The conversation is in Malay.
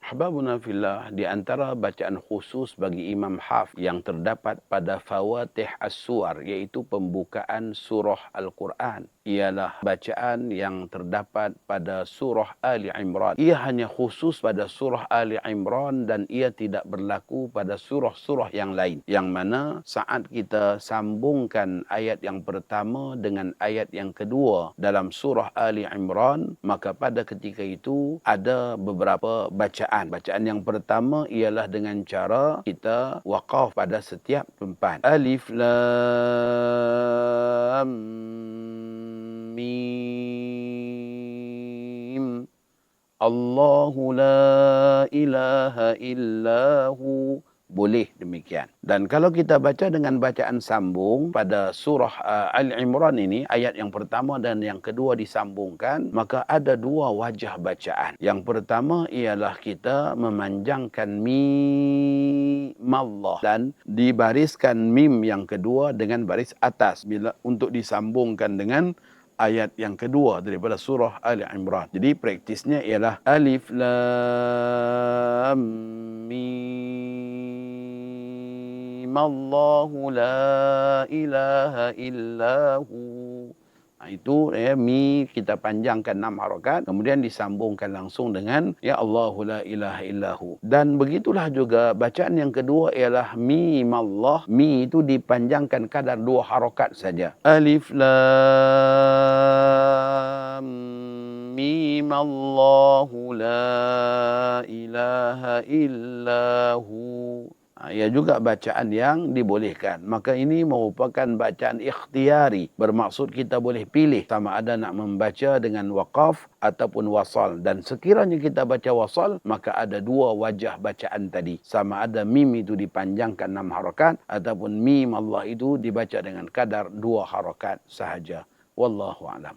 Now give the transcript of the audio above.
Ahbabuna fillah, di antara bacaan khusus bagi Imam Hafs yang terdapat pada Fawatih As-Suwar, iaitu pembukaan surah Al-Quran, ialah bacaan yang terdapat pada surah Ali Imran. Ia hanya khusus pada surah Ali Imran dan ia tidak berlaku pada surah-surah yang lain. Yang mana saat kita sambungkan ayat yang pertama dengan ayat yang kedua dalam surah Ali Imran, maka pada ketika itu ada beberapa bacaan. Bacaan yang pertama ialah dengan cara kita waqaf pada setiap tempat. Alif Lam Mim. Allahu la ilaha illahu. Boleh demikian. Dan kalau kita baca dengan bacaan sambung pada surah Al-Imran ini, ayat yang pertama dan yang kedua disambungkan, maka ada dua wajah bacaan. Yang pertama ialah kita memanjangkan mim Allah dan dibariskan mim yang kedua dengan baris atas bila untuk disambungkan dengan ayat yang kedua daripada surah Ali Imran. Jadi praktisnya ialah Alif Lam Mim Allahu la ilaha illahu. Itu mi kita panjangkan 6 harakat, kemudian disambungkan langsung dengan ya Allahu la ilaha illahu. Dan begitulah juga bacaan yang kedua ialah mim Allah. Mi itu dipanjangkan kadar 2 harakat saja. Alif lam mim Allahu la ilaha illahu. Ia juga bacaan yang dibolehkan. Maka ini merupakan bacaan ikhtiari. Bermaksud kita boleh pilih sama ada nak membaca dengan waqaf ataupun wasal. Dan sekiranya kita baca wasal, maka ada dua wajah bacaan tadi. Sama ada mim itu dipanjangkan 6 harakat ataupun mim Allah itu dibaca dengan kadar 2 harakat sahaja. Wallahu a'lam.